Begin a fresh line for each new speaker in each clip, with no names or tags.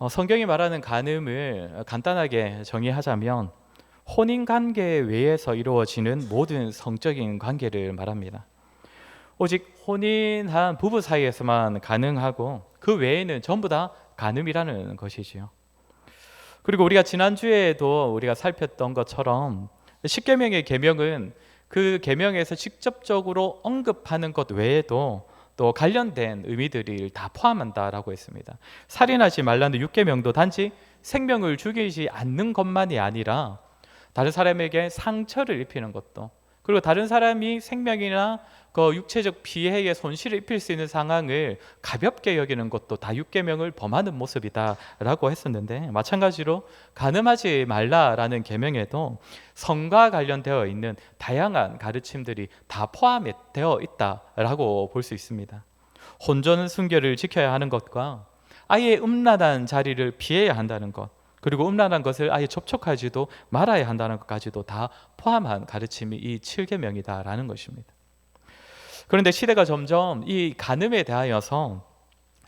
성경이 말하는 간음을 간단하게 정의하자면 혼인 관계 외에서 이루어지는 모든 성적인 관계를 말합니다. 오직 혼인한 부부 사이에서만 가능하고 그 외에는 전부 다 간음이라는 것이지요. 그리고 우리가 지난주에도 우리가 살폈던 것처럼 십계명의 계명은 그 계명에서 직접적으로 언급하는 것 외에도 또 관련된 의미들을 다 포함한다라고 했습니다. 살인하지 말라는 육계명도 단지 생명을 죽이지 않는 것만이 아니라 다른 사람에게 상처를 입히는 것도, 그리고 다른 사람이 생명이나 그 육체적 피해에 손실을 입힐 수 있는 상황을 가볍게 여기는 것도 다 육계명을 범하는 모습이다라고 했었는데, 마찬가지로 간음하지 말라라는 계명에도 성과 관련되어 있는 다양한 가르침들이 다 포함되어 있다라고 볼 수 있습니다. 혼전 순결을 지켜야 하는 것과 아예 음란한 자리를 피해야 한다는 것, 그리고 음란한 것을 아예 접촉하지도 말아야 한다는 것까지도 다 포함한 가르침이 이 7계명이다라는 것입니다. 그런데 시대가 점점 이 간음에 대하여서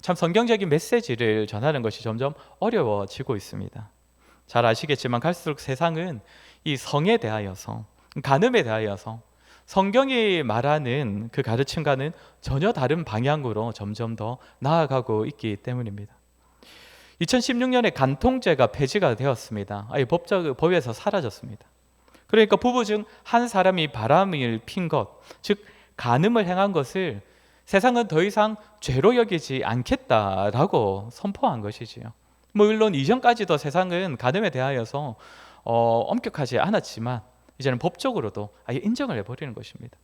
참 성경적인 메시지를 전하는 것이 점점 어려워지고 있습니다. 잘 아시겠지만 갈수록 세상은 이 성에 대하여서, 간음에 대하여서 성경이 말하는 그 가르침과는 전혀 다른 방향으로 점점 더 나아가고 있기 때문입니다. 2016년에 간통죄가 폐지가 되었습니다. 아예 법에서 사라졌습니다. 그러니까 부부 중 한 사람이 바람을 핀 것, 즉 간음을 행한 것을 세상은 더 이상 죄로 여기지 않겠다라고 선포한 것이지요. 물론 이전까지도 세상은 간음에 대하여서 엄격하지 않았지만 이제는 법적으로도 아예 인정을 해버리는 것입니다.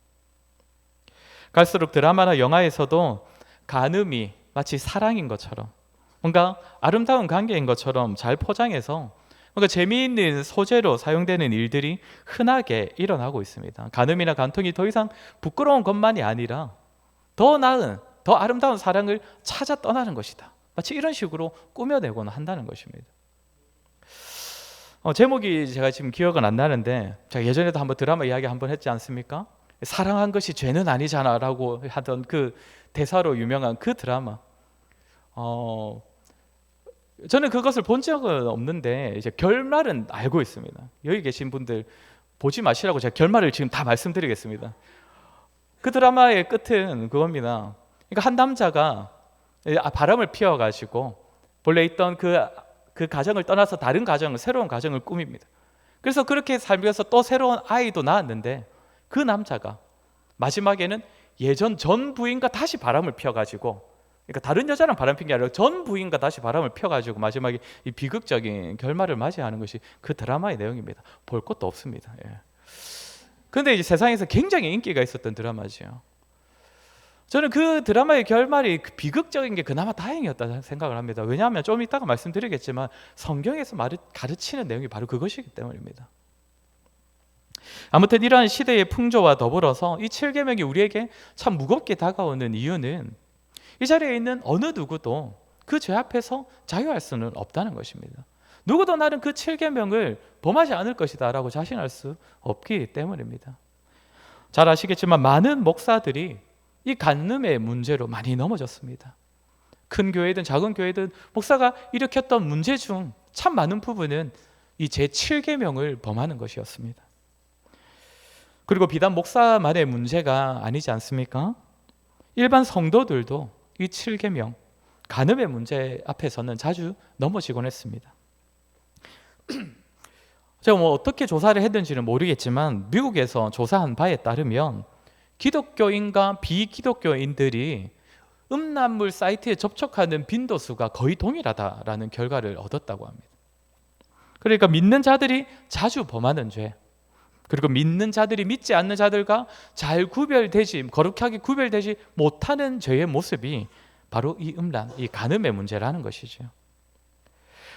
갈수록 드라마나 영화에서도 간음이 마치 사랑인 것처럼, 뭔가 아름다운 관계인 것처럼 잘 포장해서 뭔가 재미있는 소재로 사용되는 일들이 흔하게 일어나고 있습니다. 간음이나 간통이 더 이상 부끄러운 것만이 아니라 더 나은, 더 아름다운 사랑을 찾아 떠나는 것이다, 마치 이런 식으로 꾸며내곤 한다는 것입니다. 제목이 제가 지금 기억은 안 나는데, 제가 예전에도 한번 드라마 이야기 한번 했지 않습니까? 사랑한 것이 죄는 아니잖아 라고 하던 그 대사로 유명한 그 드라마. 저는 그것을 본 적은 없는데 이제 결말은 알고 있습니다. 여기 계신 분들 보지 마시라고 제가 결말을 지금 다 말씀드리겠습니다. 그 드라마의 끝은 그겁니다. 그러니까 한 남자가 바람을 피워가지고 본래 있던 그 가정을 떠나서 다른 가정을, 새로운 가정을 꾸밉니다. 그래서 그렇게 살면서 또 새로운 아이도 낳았는데, 그 남자가 마지막에는 예전 전 부인과 다시 바람을 피워가지고, 그러니까 다른 여자랑 바람 핀 게 아니라 전 부인과 다시 바람을 펴가지고 마지막에 이 비극적인 결말을 맞이하는 것이 그 드라마의 내용입니다. 볼 것도 없습니다. 그런데 이제 세상에서 굉장히 인기가 있었던 드라마지요. 저는 그 드라마의 결말이 비극적인 게 그나마 다행이었다 생각을 합니다. 왜냐하면 좀 이따가 말씀드리겠지만 성경에서 가르치는 내용이 바로 그것이기 때문입니다. 아무튼 이러한 시대의 풍조와 더불어서 이 7계명이 우리에게 참 무겁게 다가오는 이유는 이 자리에 있는 어느 누구도 그 죄 앞에서 자유할 수는 없다는 것입니다. 누구도 나는 그 7계명을 범하지 않을 것이다 라고 자신할 수 없기 때문입니다. 잘 아시겠지만 많은 목사들이 이 간음의 문제로 많이 넘어졌습니다. 큰 교회든 작은 교회든 목사가 일으켰던 문제 중 참 많은 부분은 이 제7계명을 범하는 것이었습니다. 그리고 비단 목사만의 문제가 아니지 않습니까? 일반 성도들도 이 7계명, 간음의 문제 앞에서는 자주 넘어지곤 했습니다. 제가 어떻게 조사를 했는지는 모르겠지만 미국에서 조사한 바에 따르면 기독교인과 비기독교인들이 음란물 사이트에 접촉하는 빈도수가 거의 동일하다라는 결과를 얻었다고 합니다. 그러니까 믿는 자들이 자주 범하는 죄, 그리고 믿는 자들이 믿지 않는 자들과 잘 거룩하게 구별되지 못하는 죄의 모습이 바로 이 음란, 이 간음의 문제라는 것이죠.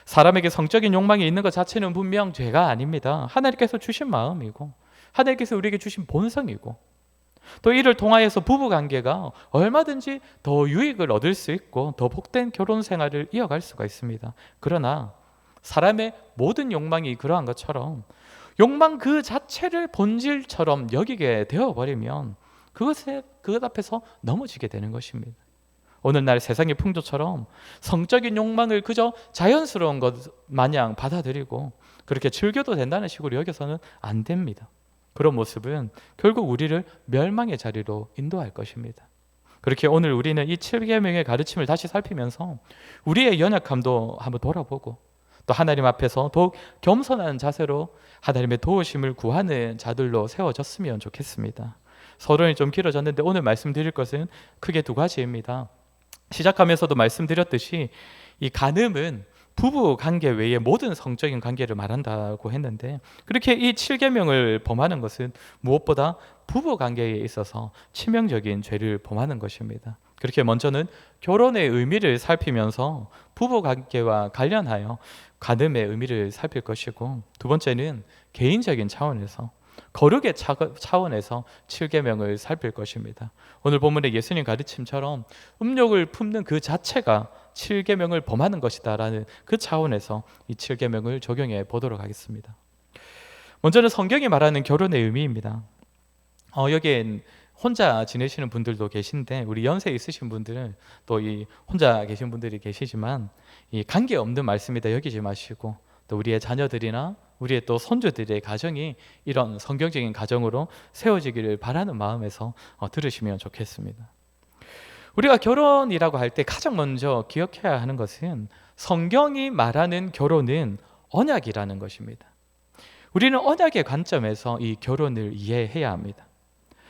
사람에게 성적인 욕망이 있는 것 자체는 분명 죄가 아닙니다. 하나님께서 주신 마음이고 하나님께서 우리에게 주신 본성이고, 또 이를 통하여서 부부관계가 얼마든지 더 유익을 얻을 수 있고 더 복된 결혼 생활을 이어갈 수가 있습니다. 그러나 사람의 모든 욕망이 그러한 것처럼 욕망 그 자체를 본질처럼 여기게 되어버리면 그것 앞에서 넘어지게 되는 것입니다. 오늘날 세상의 풍조처럼 성적인 욕망을 그저 자연스러운 것 마냥 받아들이고 그렇게 즐겨도 된다는 식으로 여겨서는 안 됩니다. 그런 모습은 결국 우리를 멸망의 자리로 인도할 것입니다. 그렇게 오늘 우리는 이 7계명의 가르침을 다시 살피면서 우리의 연약함도 한번 돌아보고 또 하나님 앞에서 더욱 겸손한 자세로 하나님의 도우심을 구하는 자들로 세워졌으면 좋겠습니다. 서론이 좀 길어졌는데 오늘 말씀드릴 것은 크게 두 가지입니다. 시작하면서도 말씀드렸듯이 이 간음은 부부 관계 외에 모든 성적인 관계를 말한다고 했는데 그렇게 이 7계명을 범하는 것은 무엇보다 부부 관계에 있어서 치명적인 죄를 범하는 것입니다. 그렇게 먼저는 결혼의 의미를 살피면서 부부 관계와 관련하여 간음의 의미를 살필 것이고 두 번째는 개인적인 차원에서 거룩의 차원에서 7계명을 살필 것입니다. 오늘 본문의 예수님 가르침처럼 음욕을 품는 그 자체가 7계명을 범하는 것이다 라는 그 차원에서 이 7계명을 적용해 보도록 하겠습니다. 먼저는 성경이 말하는 결혼의 의미입니다. 여기엔 혼자 지내시는 분들도 계신데 우리 연세 있으신 분들은 또 이 혼자 계신 분들이 계시지만 이 관계없는 말씀이다 여기지 마시고 또 우리의 자녀들이나 우리의 또 손주들의 가정이 이런 성경적인 가정으로 세워지기를 바라는 마음에서 들으시면 좋겠습니다. 우리가 결혼이라고 할 때 가장 먼저 기억해야 하는 것은 성경이 말하는 결혼은 언약이라는 것입니다. 우리는 언약의 관점에서 이 결혼을 이해해야 합니다.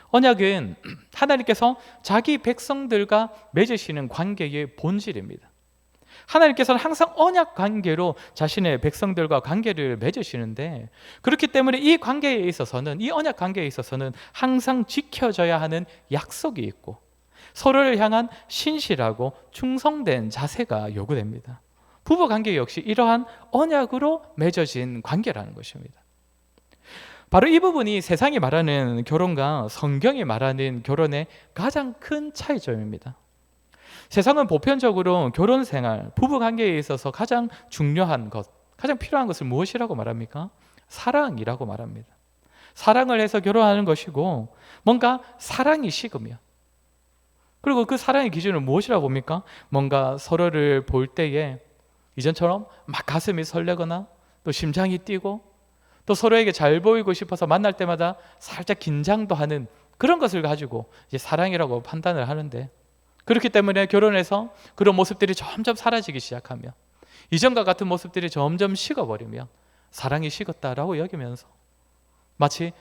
언약은 하나님께서 자기 백성들과 맺으시는 관계의 본질입니다. 하나님께서는 항상 언약 관계로 자신의 백성들과 관계를 맺으시는데 그렇기 때문에 이 관계에 있어서는 이 언약 관계에 있어서는 항상 지켜져야 하는 약속이 있고 서로를 향한 신실하고 충성된 자세가 요구됩니다. 부부 관계 역시 이러한 언약으로 맺어진 관계라는 것입니다. 바로 이 부분이 세상이 말하는 결혼과 성경이 말하는 결혼의 가장 큰 차이점입니다. 세상은 보편적으로 결혼 생활, 부부 관계에 있어서 가장 중요한 것, 가장 필요한 것을 무엇이라고 말합니까? 사랑이라고 말합니다. 사랑을 해서 결혼하는 것이고 뭔가 사랑이 식으면 그리고 그 사랑의 기준은 무엇이라고 봅니까? 뭔가 서로를 볼 때에 이전처럼 막 가슴이 설레거나 또 심장이 뛰고 또 서로에게 잘 보이고 싶어서 만날 때마다 살짝 긴장도 하는 그런 것을 가지고 이제 사랑이라고 판단을 하는데 그렇기 때문에 결혼해서 그런 모습들이 점점 사라지기 시작하며 이전과 같은 모습들이 점점 식어버리며 사랑이 식었다라고 여기면서 마치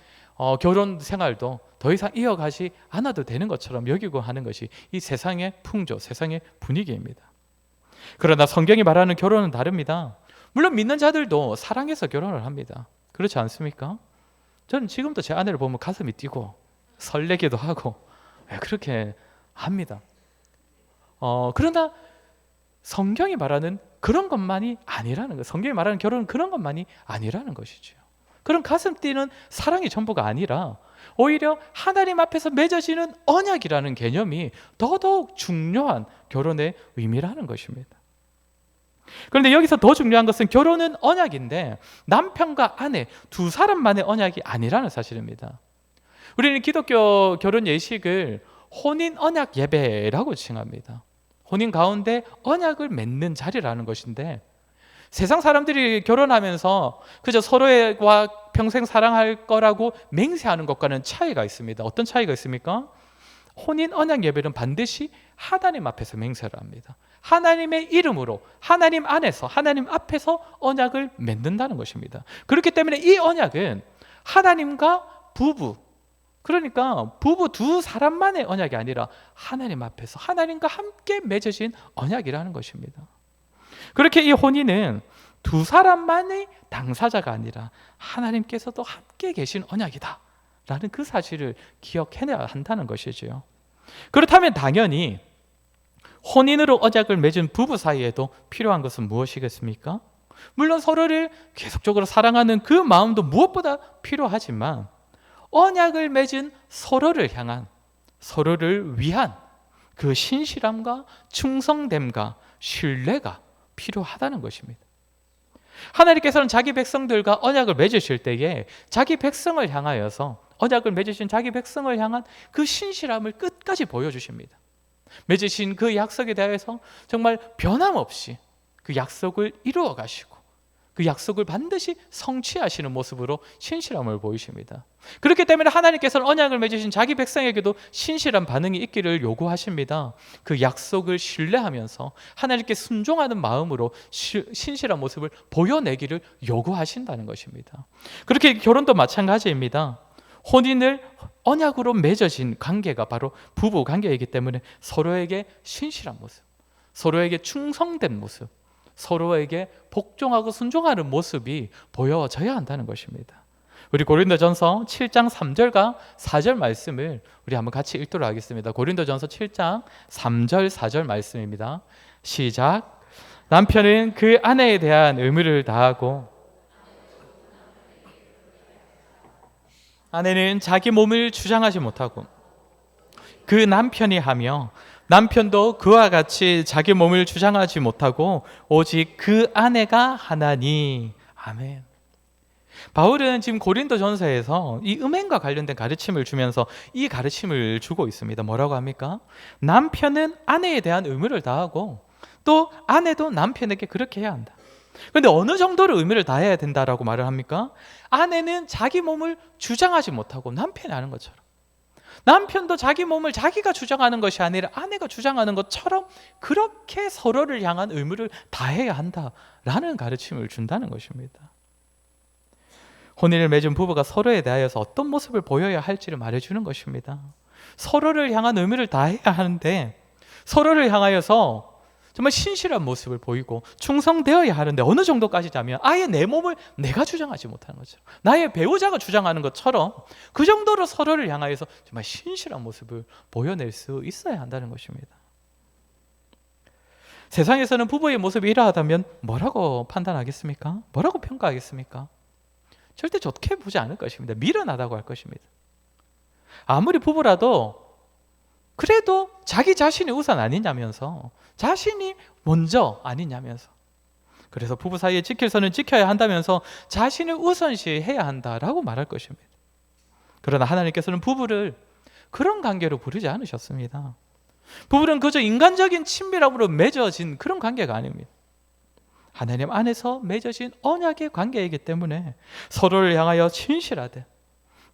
결혼 생활도 더 이상 이어가지 않아도 되는 것처럼 여기고 하는 것이 이 세상의 풍조, 세상의 분위기입니다. 그러나 성경이 말하는 결혼은 다릅니다. 물론 믿는 자들도 사랑해서 결혼을 합니다. 그렇지 않습니까? 저는 지금도 제 아내를 보면 가슴이 뛰고 설레기도 하고 그렇게 합니다. 그러나 성경이 말하는 그런 것만이 아니라는 것, 성경이 말하는 결혼은 그런 것만이 아니라는 것이죠. 그런 가슴 뛰는 사랑이 전부가 아니라 오히려 하나님 앞에서 맺어지는 언약이라는 개념이 더더욱 중요한 결혼의 의미라는 것입니다. 그런데 여기서 더 중요한 것은 결혼은 언약인데 남편과 아내 두 사람만의 언약이 아니라는 사실입니다. 우리는 기독교 결혼 예식을 혼인 언약 예배라고 칭합니다. 혼인 가운데 언약을 맺는 자리라는 것인데 세상 사람들이 결혼하면서 그저 서로와 평생 사랑할 거라고 맹세하는 것과는 차이가 있습니다. 어떤 차이가 있습니까? 혼인 언약 예배는 반드시 하나님 앞에서 맹세를 합니다. 하나님의 이름으로 하나님 안에서 하나님 앞에서 언약을 맺는다는 것입니다. 그렇기 때문에 이 언약은 하나님과 부부, 그러니까 부부 두 사람만의 언약이 아니라 하나님 앞에서 하나님과 함께 맺어진 언약이라는 것입니다. 그렇게 이 혼인은 두 사람만의 당사자가 아니라 하나님께서도 함께 계신 언약이다 라는 그 사실을 기억해내야 한다는 것이지요. 그렇다면 당연히 혼인으로 언약을 맺은 부부 사이에도 필요한 것은 무엇이겠습니까? 물론 서로를 계속적으로 사랑하는 그 마음도 무엇보다 필요하지만 언약을 맺은 서로를 향한, 서로를 위한 그 신실함과 충성됨과 신뢰가 필요하다는 것입니다. 하나님께서는 자기 백성들과 언약을 맺으실 때에 자기 백성을 향하여서 언약을 맺으신 자기 백성을 향한 그 신실함을 끝까지 보여주십니다. 맺으신 그 약속에 대해서 정말 변함없이 그 약속을 이루어 가시고 그 약속을 반드시 성취하시는 모습으로 신실함을 보이십니다. 그렇기 때문에 하나님께서는 언약을 맺으신 자기 백성에게도 신실한 반응이 있기를 요구하십니다. 그 약속을 신뢰하면서 하나님께 순종하는 마음으로 신실한 모습을 보여내기를 요구하신다는 것입니다. 그렇게 결혼도 마찬가지입니다. 혼인을 언약으로 맺어진 관계가 바로 부부 관계이기 때문에 서로에게 신실한 모습, 서로에게 충성된 모습, 서로에게 복종하고 순종하는 모습이 보여져야 한다는 것입니다. 우리 고린도전서 7장 3절과 4절 말씀을 우리 한번 같이 읽도록 하겠습니다. 고린도전서 7장 3절 4절 말씀입니다. 시작. 남편은 그 아내에 대한 의무를 다하고 아내는 자기 몸을 주장하지 못하고 그 남편이 하며 남편도 그와 같이 자기 몸을 주장하지 못하고 오직 그 아내가 하나니. 아멘. 바울은 지금 고린도전서에서 이 음행과 관련된 가르침을 주면서 이 가르침을 주고 있습니다. 뭐라고 합니까? 남편은 아내에 대한 의무를 다하고 또 아내도 남편에게 그렇게 해야 한다. 그런데 어느 정도로 의무를 다해야 된다라고 말을 합니까? 아내는 자기 몸을 주장하지 못하고 남편이 하는 것처럼, 남편도 자기 몸을 자기가 주장하는 것이 아니라 아내가 주장하는 것처럼 그렇게 서로를 향한 의무를 다해야 한다라는 가르침을 준다는 것입니다. 혼인을 맺은 부부가 서로에 대하여서 어떤 모습을 보여야 할지를 말해주는 것입니다. 서로를 향한 의무를 다해야 하는데 서로를 향하여서 정말 신실한 모습을 보이고 충성되어야 하는데 어느 정도까지냐면 아예 내 몸을 내가 주장하지 못하는 것처럼, 나의 배우자가 주장하는 것처럼 그 정도로 서로를 향하여서 정말 신실한 모습을 보여낼 수 있어야 한다는 것입니다. 세상에서는 부부의 모습이 이러하다면 뭐라고 판단하겠습니까? 뭐라고 평가하겠습니까? 절대 좋게 보지 않을 것입니다. 미련하다고 할 것입니다. 아무리 부부라도 그래도 자기 자신이 우선 아니냐면서, 자신이 먼저 아니냐면서, 그래서 부부 사이에 지킬 선은 지켜야 한다면서 자신을 우선시해야 한다라고 말할 것입니다. 그러나 하나님께서는 부부를 그런 관계로 부르지 않으셨습니다. 부부는 그저 인간적인 친밀함으로 맺어진 그런 관계가 아닙니다. 하나님 안에서 맺어진 언약의 관계이기 때문에 서로를 향하여 진실하되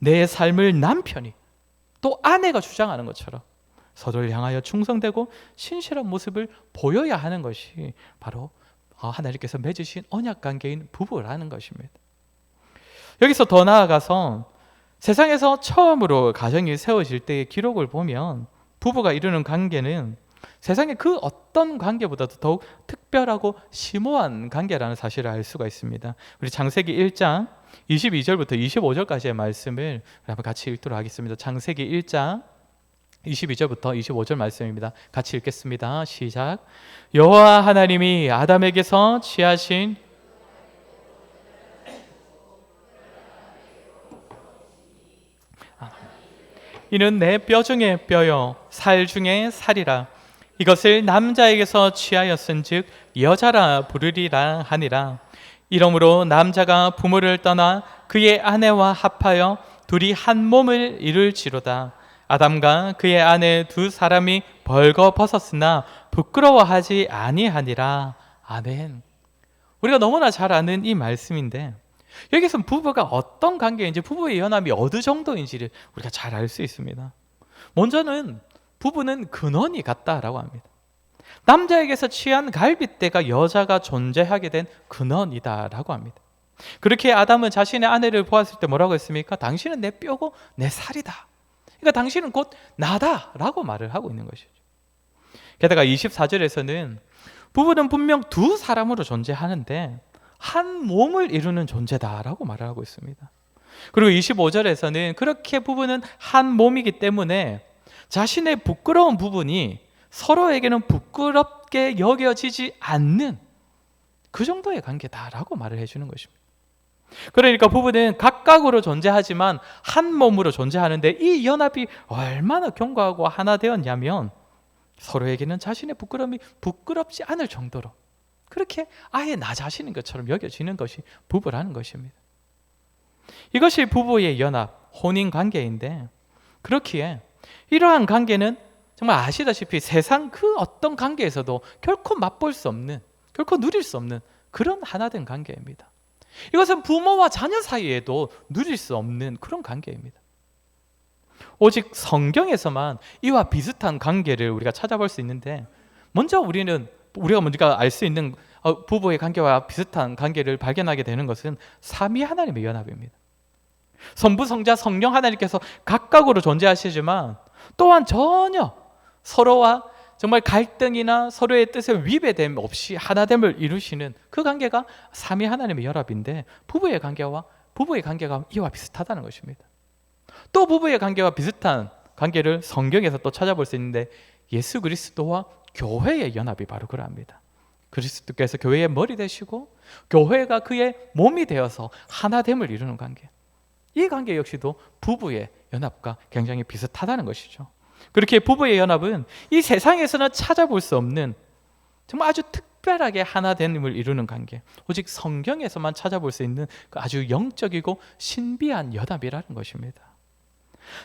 내 삶을 남편이 또 아내가 주장하는 것처럼 서로를 향하여 충성되고 신실한 모습을 보여야 하는 것이 바로 하나님께서 맺으신 언약 관계인 부부라는 것입니다. 여기서 더 나아가서 세상에서 처음으로 가정이 세워질 때의 기록을 보면 부부가 이루는 관계는 세상의 그 어떤 관계보다도 더욱 특별하고 심오한 관계라는 사실을 알 수가 있습니다. 우리 창세기 1장 22절부터 25절까지의 말씀을 한번 같이 읽도록 하겠습니다. 창세기 1장 22절부터 25절 말씀입니다. 같이 읽겠습니다. 시작. 여호와 하나님이 아담에게서 취하신 이는 내 뼈 중에 뼈요 살 중에 살이라. 이것을 남자에게서 취하였은즉 여자라 부르리라 하니라. 이러므로 남자가 부모를 떠나 그의 아내와 합하여 둘이 한 몸을 이룰지로다. 아담과 그의 아내 두 사람이 벌거벗었으나 부끄러워하지 아니하니라. 아멘. 우리가 너무나 잘 아는 이 말씀인데 여기서 부부가 어떤 관계인지, 부부의 연합이 어느 정도인지를 우리가 잘 알 수 있습니다. 먼저는 부부는 근원이 같다라고 합니다. 남자에게서 취한 갈빗대가 여자가 존재하게 된 근원이다라고 합니다. 그렇게 아담은 자신의 아내를 보았을 때 뭐라고 했습니까? 당신은 내 뼈고 내 살이다. 그러니까 당신은 곧 나다라고 말을 하고 있는 것이죠. 게다가 24절에서는 부부는 분명 두 사람으로 존재하는데 한 몸을 이루는 존재다라고 말을 하고 있습니다. 그리고 25절에서는 그렇게 부부는 한 몸이기 때문에 자신의 부끄러운 부분이 서로에게는 부끄럽게 여겨지지 않는 그 정도의 관계다라고 말을 해주는 것입니다. 그러니까 부부는 각각으로 존재하지만 한 몸으로 존재하는데 이 연합이 얼마나 견고하고 하나 되었냐면 서로에게는 자신의 부끄러움이 부끄럽지 않을 정도로 그렇게 아예 나 자신인 것처럼 여겨지는 것이 부부라는 것입니다. 이것이 부부의 연합, 혼인 관계인데 그렇기에 이러한 관계는 정말 아시다시피 세상 그 어떤 관계에서도 결코 맛볼 수 없는, 결코 누릴 수 없는 그런 하나된 관계입니다. 이것은 부모와 자녀 사이에도 누릴 수 없는 그런 관계입니다. 오직 성경에서만 이와 비슷한 관계를 우리가 찾아볼 수 있는데, 먼저 우리가 먼저 알 수 있는 부부의 관계와 비슷한 관계를 발견하게 되는 것은 삼위 하나님의 연합입니다. 성부, 성자, 성령 하나님께서 각각으로 존재하시지만 또한 전혀 서로와 정말 갈등이나 서로의 뜻에 위배됨 없이 하나됨을 이루시는 그 관계가 삼위 하나님의 연합인데, 부부의 관계가 이와 비슷하다는 것입니다. 또 부부의 관계와 비슷한 관계를 성경에서 또 찾아볼 수 있는데, 예수 그리스도와 교회의 연합이 바로 그러합니다. 그리스도께서 교회의 머리 되시고 교회가 그의 몸이 되어서 하나됨을 이루는 관계, 이 관계 역시도 부부의 연합과 굉장히 비슷하다는 것이죠. 그렇게 부부의 연합은 이 세상에서는 찾아볼 수 없는 정말 아주 특별하게 하나됨을 이루는 관계, 오직 성경에서만 찾아볼 수 있는 그 아주 영적이고 신비한 연합이라는 것입니다.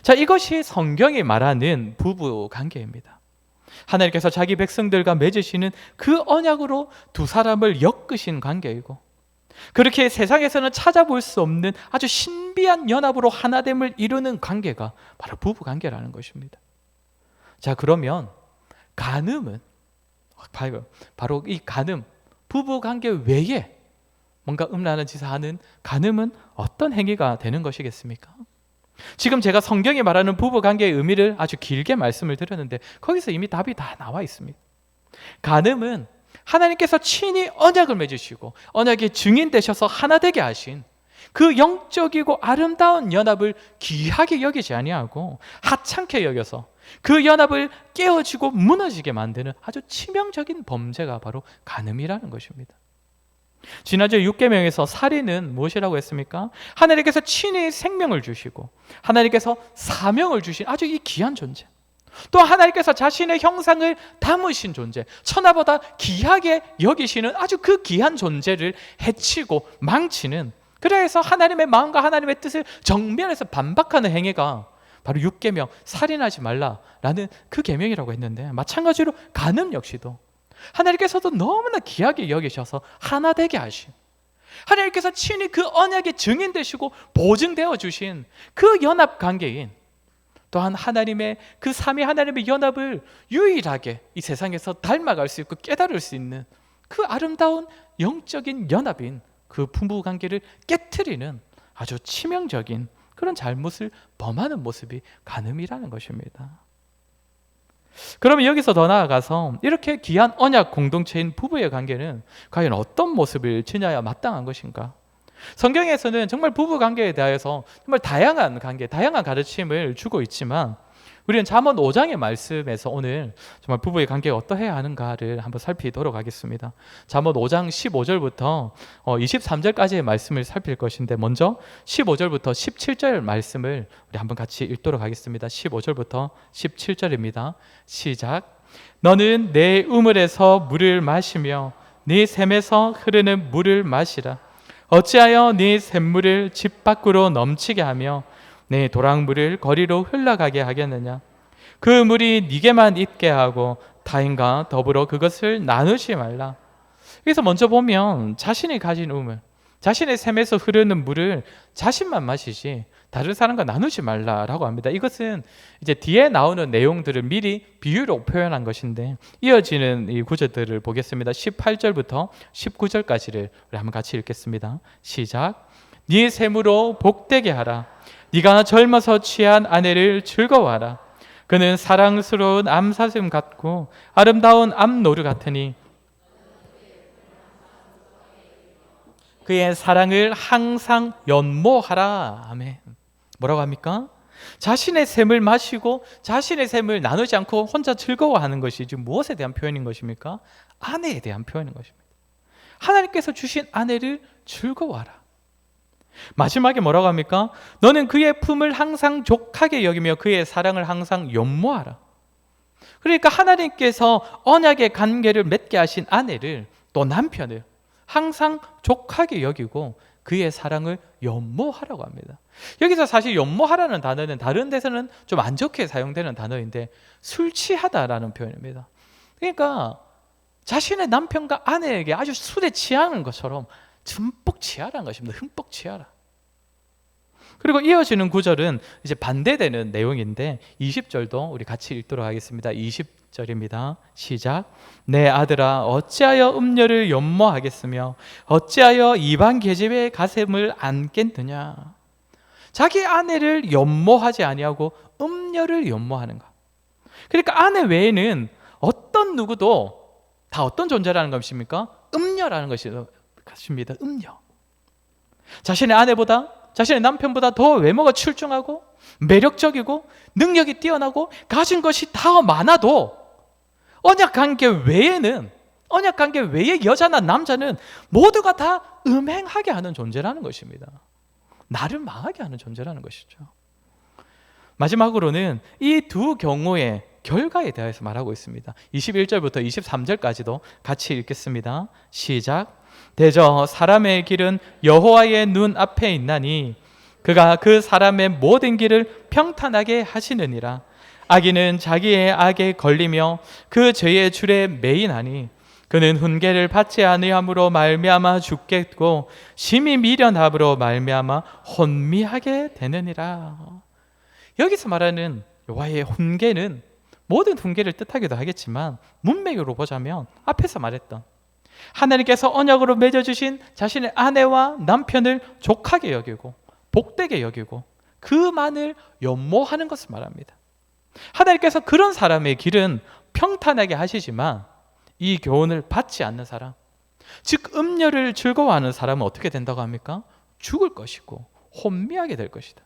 자, 이것이 성경이 말하는 부부 관계입니다. 하나님께서 자기 백성들과 맺으시는 그 언약으로 두 사람을 엮으신 관계이고, 그렇게 세상에서는 찾아볼 수 없는 아주 신비한 연합으로 하나됨을 이루는 관계가 바로 부부 관계라는 것입니다. 자, 그러면 간음은 바로 이 간음, 부부 관계 외에 뭔가 음란한 짓을 하는 간음은 어떤 행위가 되는 것이겠습니까? 지금 제가 성경이 말하는 부부 관계의 의미를 아주 길게 말씀을 드렸는데, 거기서 이미 답이 다 나와 있습니다. 간음은 하나님께서 친히 언약을 맺으시고 언약의 증인 되셔서 하나 되게 하신 그 영적이고 아름다운 연합을 귀하게 여기지 아니하고 하찮게 여겨서 그 연합을 깨어지고 무너지게 만드는 아주 치명적인 범죄가 바로 간음이라는 것입니다. 지난주 6계명에서 살인은 무엇이라고 했습니까? 하나님께서 친히 생명을 주시고 하나님께서 사명을 주신 아주 이 귀한 존재, 또 하나님께서 자신의 형상을 담으신 존재, 천하보다 귀하게 여기시는 아주 그 귀한 존재를 해치고 망치는, 그래서 하나님의 마음과 하나님의 뜻을 정면에서 반박하는 행위가 바로 6계명, 살인하지 말라라는 그 계명이라고 했는데, 마찬가지로 간음 역시도 하나님께서도 너무나 귀하게 여기셔서 하나 되게 하신, 하나님께서 친히 그 언약의 증인 되시고 보증되어 주신 그 연합 관계인, 또한 하나님의 그 삼위 하나님의 연합을 유일하게 이 세상에서 닮아갈 수 있고 깨달을 수 있는 그 아름다운 영적인 연합인 그 부부 관계를 깨트리는 아주 치명적인 그런 잘못을 범하는 모습이 간음이라는 것입니다. 그러면 여기서 더 나아가서 이렇게 귀한 언약 공동체인 부부의 관계는 과연 어떤 모습을 지녀야 마땅한 것인가? 성경에서는 정말 부부 관계에 대해서 정말 다양한 관계, 다양한 가르침을 주고 있지만, 우리는 잠언 5장의 말씀에서 오늘 정말 부부의 관계가 어떠해야 하는가를 한번 살피도록 하겠습니다. 잠언 5장 15절부터 23절까지의 말씀을 살필 것인데, 먼저 15절부터 17절 말씀을 우리 한번 같이 읽도록 하겠습니다. 15절부터 17절입니다. 시작. 너는 내 우물에서 물을 마시며 네 샘에서 흐르는 물을 마시라. 어찌하여 네 샘물을 집 밖으로 넘치게 하며 네 도랑물을 거리로 흘러가게 하겠느냐? 그 물이 네게만 있게 하고 타인과 더불어 그것을 나누지 말라. 여기서 먼저 보면 자신이 가진 우물, 자신의 샘에서 흐르는 물을 자신만 마시지 다른 사람과 나누지 말라라고 합니다. 이것은 이제 뒤에 나오는 내용들을 미리 비유로 표현한 것인데, 이어지는 이 구절들을 보겠습니다. 18절부터 19절까지를 우리 한번 같이 읽겠습니다. 시작. 네 샘으로 복되게 하라. 네가 젊어서 취한 아내를 즐거워하라. 그는 사랑스러운 암사슴 같고 아름다운 암노루 같으니 그의 사랑을 항상 연모하라. 아멘. 뭐라고 합니까? 자신의 샘을 마시고 자신의 샘을 나누지 않고 혼자 즐거워하는 것이 지금 무엇에 대한 표현인 것입니까? 아내에 대한 표현인 것입니다. 하나님께서 주신 아내를 즐거워하라. 마지막에 뭐라고 합니까? 너는 그의 품을 항상 족하게 여기며 그의 사랑을 항상 연모하라. 그러니까 하나님께서 언약의 관계를 맺게 하신 아내를, 또 남편을 항상 족하게 여기고 그의 사랑을 연모하라고 합니다. 여기서 사실 연모하라는 단어는 다른 데서는 좀 안 좋게 사용되는 단어인데 술 취하다라는 표현입니다. 그러니까 자신의 남편과 아내에게 아주 술에 취하는 것처럼 듬뿍 취하라는 것입니다. 흠뻑 취하라. 그리고 이어지는 구절은 이제 반대되는 내용인데 20절도 우리 같이 읽도록 하겠습니다. 20절입니다. 시작. 내 아들아 어찌하여 음녀를 연모하겠으며 어찌하여 이방 계집의 가슴을 안겠느냐. 자기 아내를 연모하지 아니하고 음녀를 연모하는가. 그러니까 아내 외에는 어떤 누구도 다 어떤 존재라는 것입니까? 음녀라는 것입니다. 음녀. 자신의 아내보다, 자신의 남편보다 더 외모가 출중하고 매력적이고 능력이 뛰어나고 가진 것이 다 많아도 언약관계 외에는, 언약관계 외의 여자나 남자는 모두가 다 음행하게 하는 존재라는 것입니다. 나를 망하게 하는 존재라는 것이죠. 마지막으로는 이 두 경우의 결과에 대해서 말하고 있습니다. 21절부터 23절까지도 같이 읽겠습니다. 시작. 대저 사람의 길은 여호와의 눈 앞에 있나니 그가 그 사람의 모든 길을 평탄하게 하시느니라. 악인은 자기의 악에 걸리며 그 죄의 줄에 매이나니 그는 훈계를 받지 아니함으로 말미암아 죽겠고 심히 미련함으로 말미암아 혼미하게 되느니라. 여기서 말하는 여호와의 훈계는 모든 훈계를 뜻하기도 하겠지만 문맥으로 보자면 앞에서 말했던 하나님께서 언약으로 맺어주신 자신의 아내와 남편을 족하게 여기고 복되게 여기고 그만을 연모하는 것을 말합니다. 하나님께서 그런 사람의 길은 평탄하게 하시지만 이 교훈을 받지 않는 사람, 즉 음녀를 즐거워하는 사람은 어떻게 된다고 합니까? 죽을 것이고 혼미하게 될 것이다.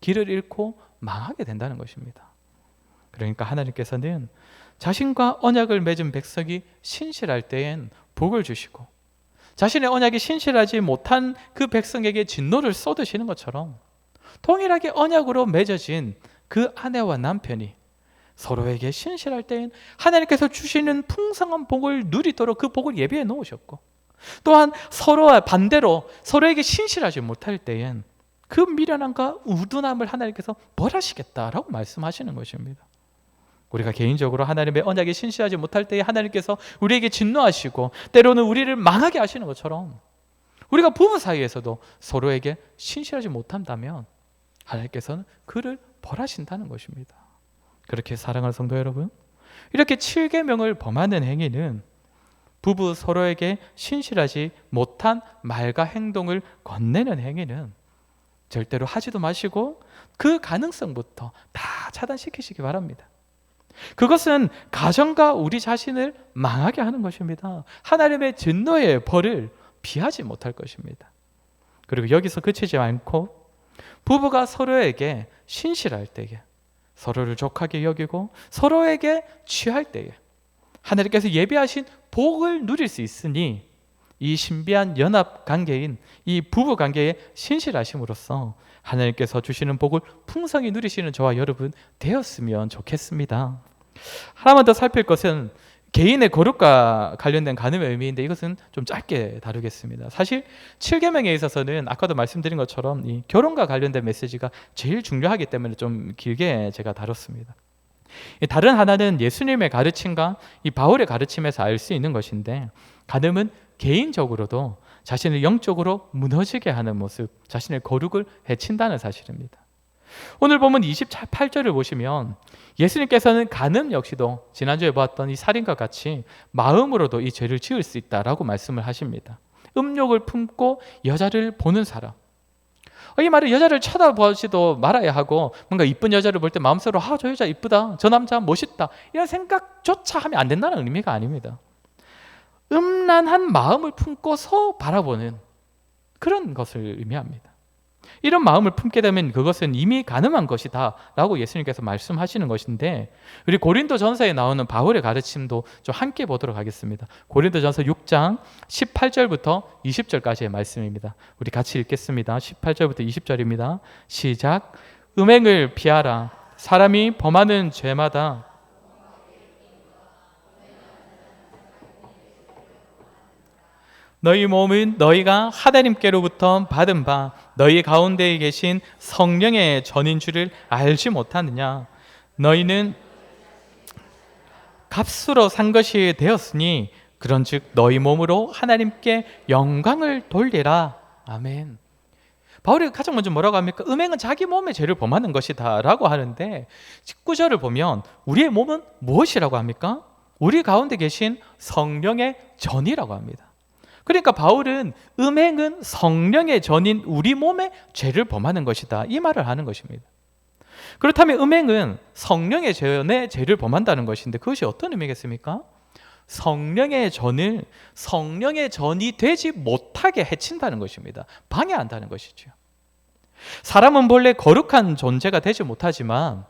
길을 잃고 망하게 된다는 것입니다. 그러니까 하나님께서는 자신과 언약을 맺은 백성이 신실할 때엔 복을 주시고 자신의 언약이 신실하지 못한 그 백성에게 진노를 쏟으시는 것처럼 동일하게 언약으로 맺어진 그 아내와 남편이 서로에게 신실할 때엔 하나님께서 주시는 풍성한 복을 누리도록 그 복을 예비해 놓으셨고 또한 서로와 반대로 서로에게 신실하지 못할 때엔 그 미련함과 우둔함을 하나님께서 벌하시겠다라고 말씀하시는 것입니다. 우리가 개인적으로 하나님의 언약에 신실하지 못할 때에 하나님께서 우리에게 진노하시고 때로는 우리를 망하게 하시는 것처럼 우리가 부부 사이에서도 서로에게 신실하지 못한다면 하나님께서는 그를 벌하신다는 것입니다. 그렇게 사랑하는 성도 여러분, 이렇게 7계명을 범하는 행위는 부부 서로에게 신실하지 못한 말과 행동을 건네는 행위는 절대로 하지도 마시고 그 가능성부터 다 차단시키시기 바랍니다. 그것은 가정과 우리 자신을 망하게 하는 것입니다. 하나님의 진노의 벌을 피하지 못할 것입니다. 그리고 여기서 그치지 않고 부부가 서로에게 신실할 때에 서로를 족하게 여기고 서로에게 취할 때에 하나님께서 예비하신 복을 누릴 수 있으니 이 신비한 연합 관계인 이 부부 관계에 신실하심으로써 하나님께서 주시는 복을 풍성히 누리시는 저와 여러분 되었으면 좋겠습니다. 하나만 더 살필 것은 개인의 거룩과 관련된 간음의 의미인데 이것은 좀 짧게 다루겠습니다. 사실 7계명에 있어서는 아까도 말씀드린 것처럼 이 결혼과 관련된 메시지가 제일 중요하기 때문에 좀 길게 제가 다뤘습니다. 다른 하나는 예수님의 가르침과 이 바울의 가르침에서 알 수 있는 것인데 간음은 개인적으로도 자신을 영적으로 무너지게 하는 모습, 자신의 거룩을 해친다는 사실입니다. 오늘 보면 28절을 보시면 예수님께서는 간음 역시도 지난주에 보았던 이 살인과 같이 마음으로도 이 죄를 지을 수 있다라고 말씀을 하십니다. 음욕을 품고 여자를 보는 사람, 이 말은 여자를 쳐다보지도 말아야 하고 뭔가 이쁜 여자를 볼 때 마음속으로 저 여자 이쁘다, 저 남자 멋있다 이런 생각조차 하면 안 된다는 의미가 아닙니다. 음란한 마음을 품고서 바라보는 그런 것을 의미합니다. 이런 마음을 품게 되면 그것은 이미 간음한 것이다 라고 예수님께서 말씀하시는 것인데 우리 고린도전서에 나오는 바울의 가르침도 좀 함께 보도록 하겠습니다. 고린도전서 6장 18절부터 20절까지의 말씀입니다. 우리 같이 읽겠습니다. 18절부터 20절입니다. 시작. 음행을 피하라. 사람이 범하는 죄마다 너희 몸은 너희가 하나님께로부터 받은 바 너희 가운데에 계신 성령의 전인 줄을 알지 못하느냐? 너희는 값으로 산 것이 되었으니 그런즉 너희 몸으로 하나님께 영광을 돌리라. 아멘. 바울이 가장 먼저 뭐라고 합니까? 음행은 자기 몸의 죄를 범하는 것이다 라고 하는데 19절을 보면 우리의 몸은 무엇이라고 합니까? 우리 가운데 계신 성령의 전이라고 합니다. 그러니까 바울은 음행은 성령의 전인 우리 몸의 죄를 범하는 것이다 이 말을 하는 것입니다. 그렇다면 음행은 성령의 전의 죄를 범한다는 것인데 그것이 어떤 의미겠습니까? 성령의 전을 성령의 전이 되지 못하게 해친다는 것입니다. 방해한다는 것이죠. 사람은 본래 거룩한 존재가 되지 못하지만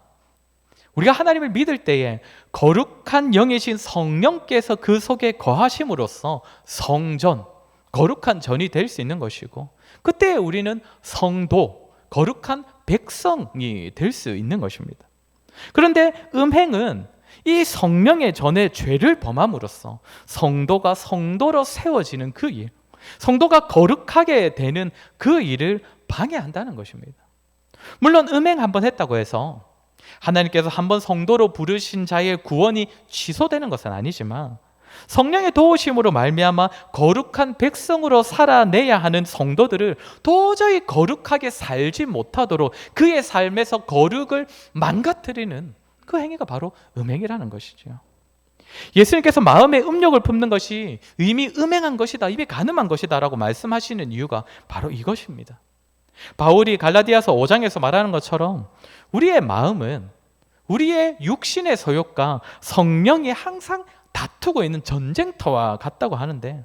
우리가 하나님을 믿을 때에 거룩한 영이신 성령께서 그 속에 거하심으로써 성전, 거룩한 전이 될 수 있는 것이고 그때 우리는 성도, 거룩한 백성이 될 수 있는 것입니다. 그런데 음행은 이 성령의 전에 죄를 범함으로써 성도가 성도로 세워지는 그 일, 성도가 거룩하게 되는 그 일을 방해한다는 것입니다. 물론 음행 한번 했다고 해서 하나님께서 한번 성도로 부르신 자의 구원이 취소되는 것은 아니지만 성령의 도우심으로 말미암아 거룩한 백성으로 살아내야 하는 성도들을 도저히 거룩하게 살지 못하도록 그의 삶에서 거룩을 망가뜨리는 그 행위가 바로 음행이라는 것이죠. 예수님께서 마음에 음욕을 품는 것이 이미 음행한 것이다, 이미 간음한 것이다 라고 말씀하시는 이유가 바로 이것입니다. 바울이 갈라디아서 5장에서 말하는 것처럼 우리의 마음은 우리의 육신의 소욕과 성령이 항상 다투고 있는 전쟁터와 같다고 하는데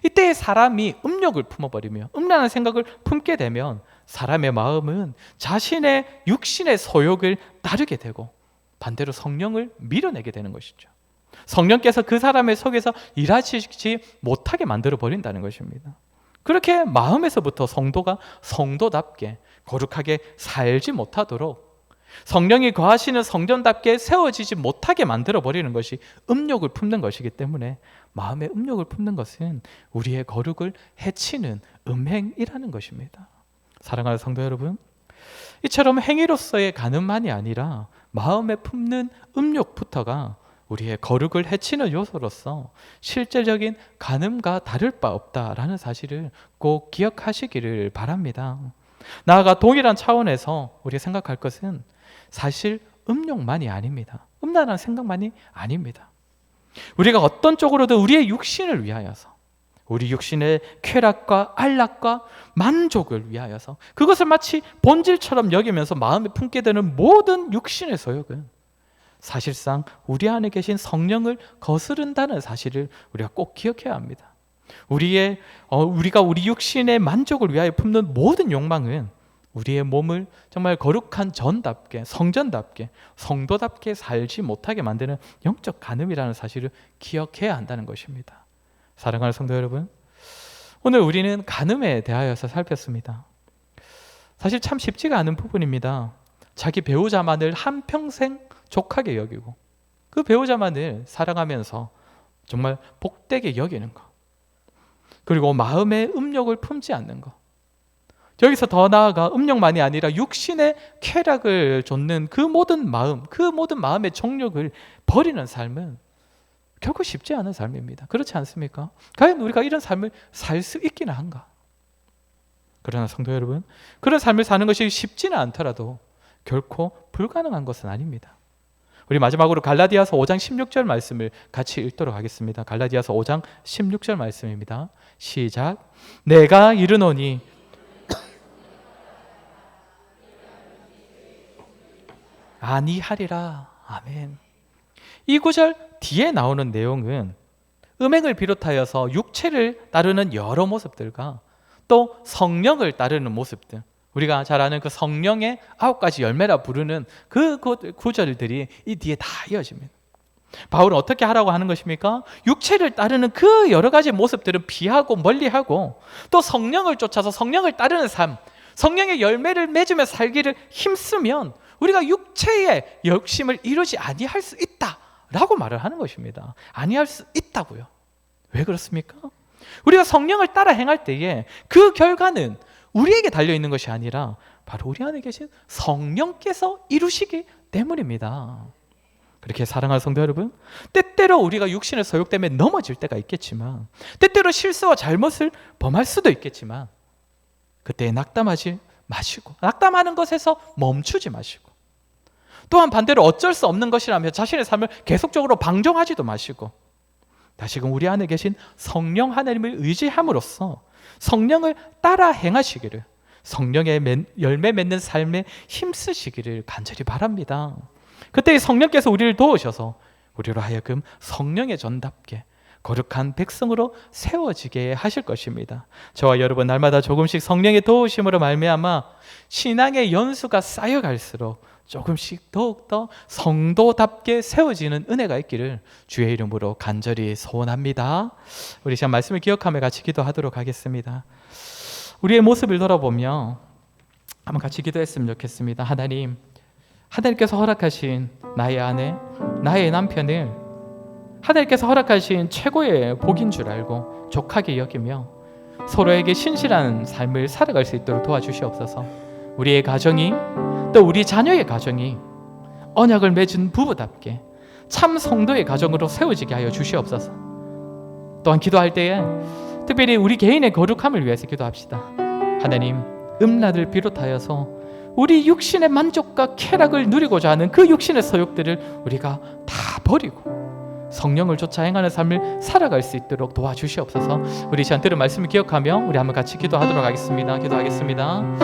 이때 사람이 음욕을 품어버리며 음란한 생각을 품게 되면 사람의 마음은 자신의 육신의 소욕을 따르게 되고 반대로 성령을 밀어내게 되는 것이죠. 성령께서 그 사람의 속에서 일하시지 못하게 만들어 버린다는 것입니다. 그렇게 마음에서부터 성도가 성도답게 거룩하게 살지 못하도록 성령이 거하시는 성전답게 세워지지 못하게 만들어 버리는 것이 음욕을 품는 것이기 때문에 마음에 음욕을 품는 것은 우리의 거룩을 해치는 음행이라는 것입니다. 사랑하는 성도 여러분, 이처럼 행위로서의 간음만이 아니라 마음에 품는 음욕부터가 우리의 거룩을 해치는 요소로서 실제적인 간음과 다를 바 없다라는 사실을 꼭 기억하시기를 바랍니다. 나아가 동일한 차원에서 우리가 생각할 것은 사실 음욕만이 아닙니다. 음란한 생각만이 아닙니다. 우리가 어떤 쪽으로든 우리의 육신을 위하여서 우리 육신의 쾌락과 안락과 만족을 위하여서 그것을 마치 본질처럼 여기면서 마음에 품게 되는 모든 육신의 소욕은 사실상 우리 안에 계신 성령을 거스른다는 사실을 우리가 꼭 기억해야 합니다. 우리가 우리 육신의 만족을 위하여 품는 모든 욕망은 우리의 몸을 정말 거룩한 전답게, 성전답게, 성도답게 살지 못하게 만드는 영적 간음이라는 사실을 기억해야 한다는 것입니다. 사랑하는 성도 여러분, 오늘 우리는 간음에 대하여서 살폈습니다. 사실 참 쉽지가 않은 부분입니다. 자기 배우자만을 한평생 족하게 여기고 그 배우자만을 사랑하면서 정말 복되게 여기는 것, 그리고 마음에 음욕을 품지 않는 것, 여기서 더 나아가 음욕만이 아니라 육신의 쾌락을 좇는 그 모든 마음, 그 모든 마음의 정욕을 버리는 삶은 결코 쉽지 않은 삶입니다. 그렇지 않습니까? 과연 우리가 이런 삶을 살 수 있기는 한가? 그러나 성도 여러분, 그런 삶을 사는 것이 쉽지는 않더라도 결코 불가능한 것은 아닙니다. 우리 마지막으로 갈라디아서 5장 16절 말씀을 같이 읽도록 하겠습니다. 갈라디아서 5장 16절 말씀입니다. 시작. 내가 이르노니 아니하리라. 아멘. 이 구절 뒤에 나오는 내용은 음행을 비롯하여서 육체를 따르는 여러 모습들과 또 성령을 따르는 모습들, 우리가 잘 아는 그 성령의 9가지 열매라 부르는 그 구절들이 이 뒤에 다 이어집니다. 바울은 어떻게 하라고 하는 것입니까? 육체를 따르는 그 여러 가지 모습들은 피하고 멀리하고 또 성령을 쫓아서 성령을 따르는 삶, 성령의 열매를 맺으며 살기를 힘쓰면 우리가 육체의 욕심을 이루지 아니할 수 있다라고 말을 하는 것입니다. 아니할 수 있다고요. 왜 그렇습니까? 우리가 성령을 따라 행할 때에 그 결과는 우리에게 달려있는 것이 아니라 바로 우리 안에 계신 성령께서 이루시기 때문입니다. 그렇게 사랑하는 성도 여러분, 때때로 우리가 육신의 소욕 때문에 넘어질 때가 있겠지만, 때때로 실수와 잘못을 범할 수도 있겠지만, 그때 낙담하지 마시고, 낙담하는 것에서 멈추지 마시고, 또한 반대로 어쩔 수 없는 것이라면 자신의 삶을 계속적으로 방종하지도 마시고, 다시금 우리 안에 계신 성령 하나님을 의지함으로써 성령을 따라 행하시기를, 성령의 열매 맺는 삶에 힘쓰시기를 간절히 바랍니다. 그때 이 성령께서 우리를 도우셔서 우리로 하여금 성령의 전답게 거룩한 백성으로 세워지게 하실 것입니다. 저와 여러분 날마다 조금씩 성령의 도우심으로 말미암아 신앙의 연수가 쌓여갈수록 조금씩 더욱더 성도답게 세워지는 은혜가 있기를 주의 이름으로 간절히 소원합니다. 우리 시간 말씀을 기억하며 같이 기도하도록 하겠습니다. 우리의 모습을 돌아보며 한번 같이 기도했으면 좋겠습니다. 하나님께서 허락하신 나의 아내, 나의 남편을 하나님께서 허락하신 최고의 복인 줄 알고 족하게 여기며 서로에게 신실한 삶을 살아갈 수 있도록 도와주시옵소서. 우리의 가정이, 또 우리 자녀의 가정이 언약을 맺은 부부답게 참 성도의 가정으로 세워지게 하여 주시옵소서. 또한 기도할 때에 특별히 우리 개인의 거룩함을 위해서 기도합시다. 하나님, 음란을 비롯하여서 우리 육신의 만족과 쾌락을 누리고자 하는 그 육신의 소욕들을 우리가 다 버리고 성령을 쫓아 행하는 삶을 살아갈 수 있도록 도와주시옵소서. 우리 시간 들은 말씀을 기억하며 우리 한번 같이 기도하도록 하겠습니다. 기도하겠습니다.